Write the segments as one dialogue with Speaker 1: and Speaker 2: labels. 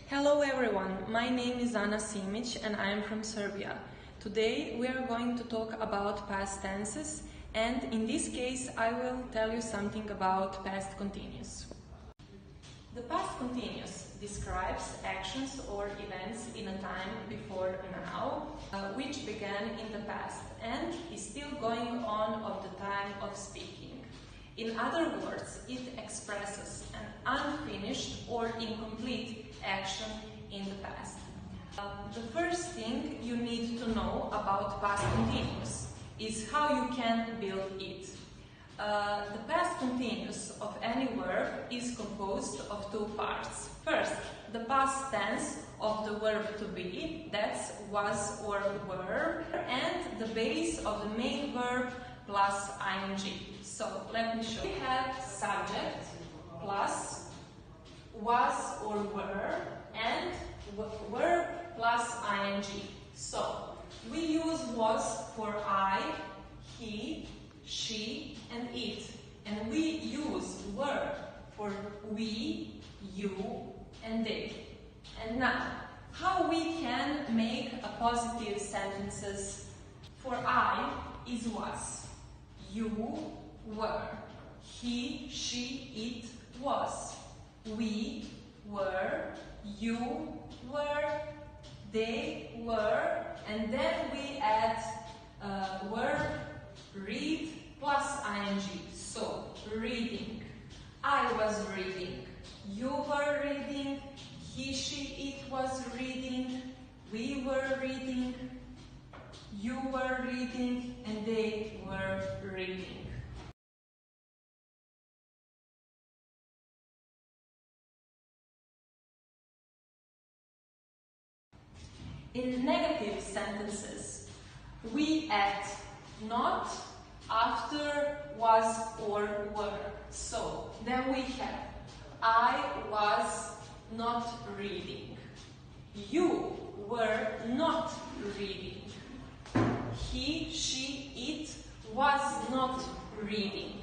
Speaker 1: Hello everyone, my name is Ana Simic and I am from Serbia. Today we are going to talk about past tenses, and in this case I will tell you something about past continuous. The past continuous describes actions or events in a time before now, which began in the past and is still going on of the time of speaking. In other words, it expresses an unfinished or incomplete action in the past. The first thing you need to know about past continuous is how you can build it. The past continuous of any verb is composed of two parts. First, the past tense of the verb to be, that's was or were, and the base of the main verb plus ing. So let me show you. We have subject plus was or were and verb plus ing. So we use was for I, he, she and it, and we use were for we, you and they. And now, how we can make a positive sentences? For I is was, you were, he, she, it was, we were, you were, they were, and then we add verb read plus ing. So, reading. I was reading. You were reading. He, she, it was reading. We were reading. You were reading. And they were reading. In negative sentences, we add not after was or were. So, then we have I was not reading. You were not reading. He, she, it was not reading.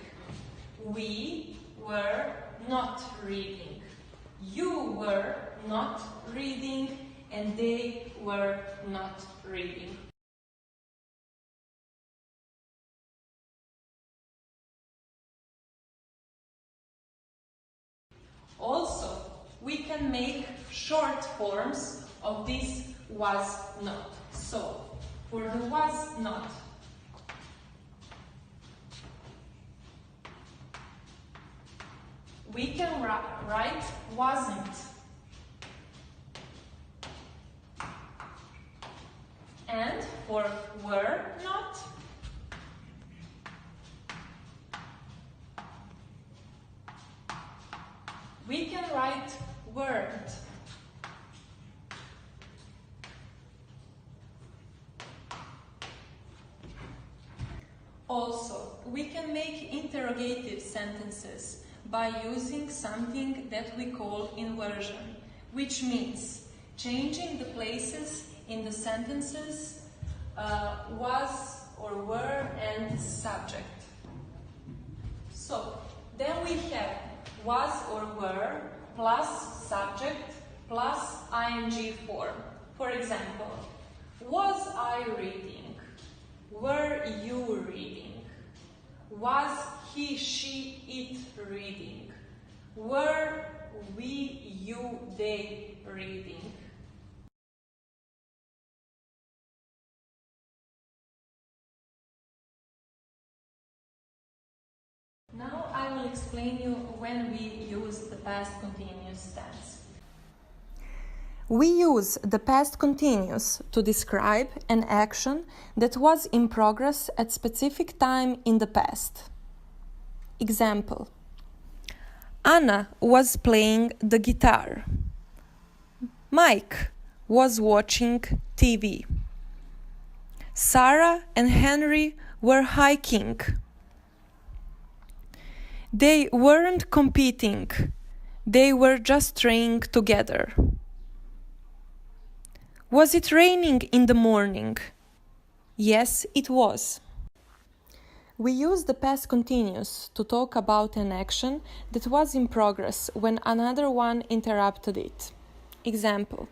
Speaker 1: We were not reading. You were not reading. And they were not reading. Also, we can make short forms of this was not. So, for the was not, we can write wasn't. And for were not, we can write weren't. Also, we can make interrogative sentences by using something that we call inversion, which means changing the places in the sentences was or were and subject. So, then we have was or were plus subject plus ing form. For example, was I reading? Were you reading? Was he, she, it reading? Were we, you, they reading? Now I will explain you when we use the past continuous tense.
Speaker 2: We use the past continuous to describe an action that was in progress at specific time in the past. Example: Anna was playing the guitar. Mike was watching TV. Sarah and Henry were hiking. They weren't competing, they were just training together. Was it raining in the morning? Yes, it was. We use the past continuous to talk about an action that was in progress when another one interrupted it. Example.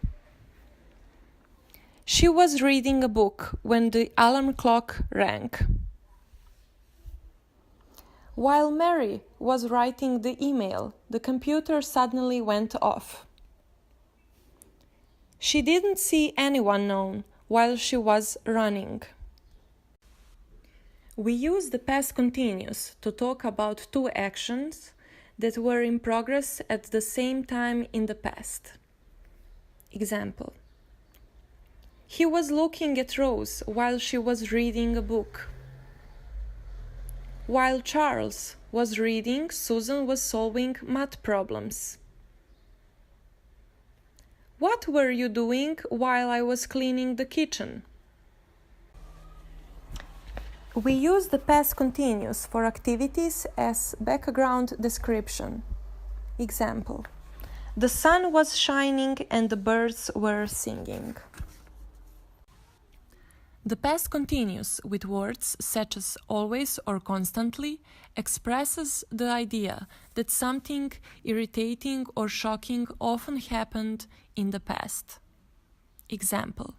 Speaker 2: She was reading a book when the alarm clock rang. While Mary was writing the email, the computer suddenly went off. She didn't see anyone known while she was running. We use the past continuous to talk about two actions that were in progress at the same time in the past. Example. He was looking at Rose while she was reading a book. While Charles was reading, Susan was solving math problems. What were you doing while I was cleaning the kitchen? We use the past continuous for activities as background description. Example. The sun was shining and the birds were singing. The past continuous with words such as always or constantly expresses the idea that something irritating or shocking often happened in the past. Example.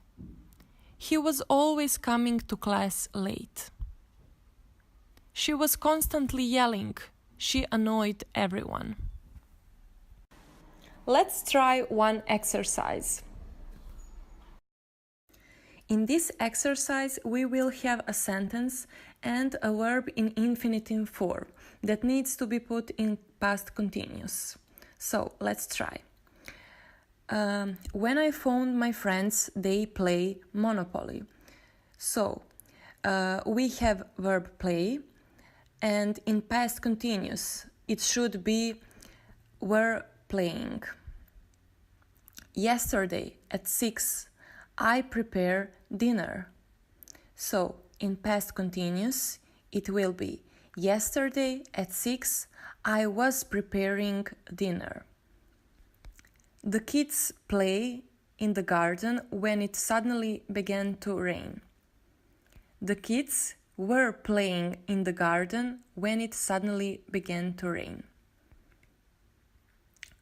Speaker 2: He was always coming to class late. She was constantly yelling. She annoyed everyone. Let's try one exercise. In this exercise, we will have a sentence and a verb in infinitive form that needs to be put in past continuous. So, let's try. When I phoned my friends, they play Monopoly. So, we have verb play, and in past continuous, it should be were playing. Yesterday at 6, I prepare dinner. So, in past continuous, it will be yesterday at 6, I was preparing dinner. The kids play in the garden when it suddenly began to rain. The kids were playing in the garden when it suddenly began to rain.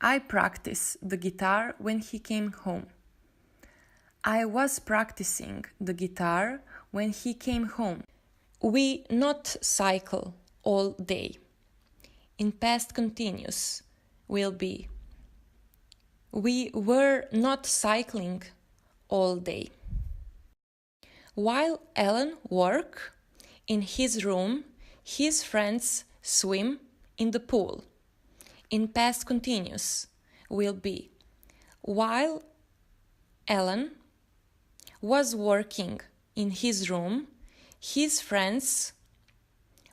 Speaker 2: I practiced the guitar when he came home. I was practicing the guitar when he came home. We not cycle all day. In past continuous will be we were not cycling all day. While Alan worked in his room, his friends swim in the pool. In past continuous will be while Alan was working in his room, his friends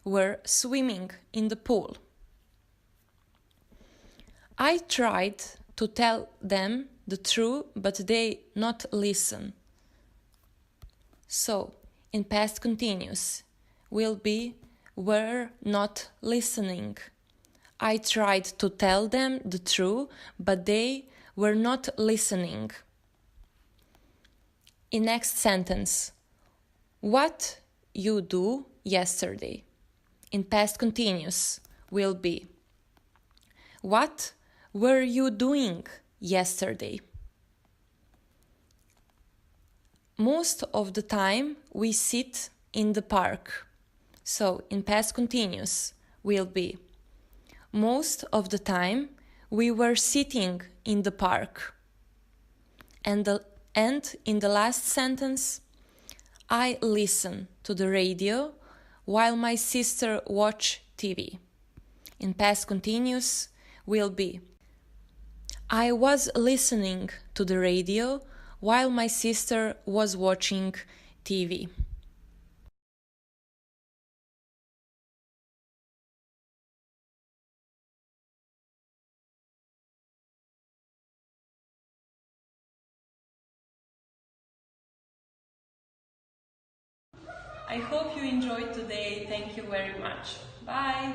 Speaker 2: were swimming in the pool. I tried to tell them the truth, but they not listen. So, in past continuous will be were not listening. I tried to tell them the truth, but they were not listening. In next sentence, what you do yesterday? In past continuous will be what were you doing yesterday? Most of the time we sit in the park. So in past continuous will be most of the time we were sitting in the park. And in the last sentence, I listen to the radio while my sister watch TV. In past continuous will be I was listening to the radio while my sister was watching TV.
Speaker 1: I hope you enjoyed today. Thank you very much. Bye!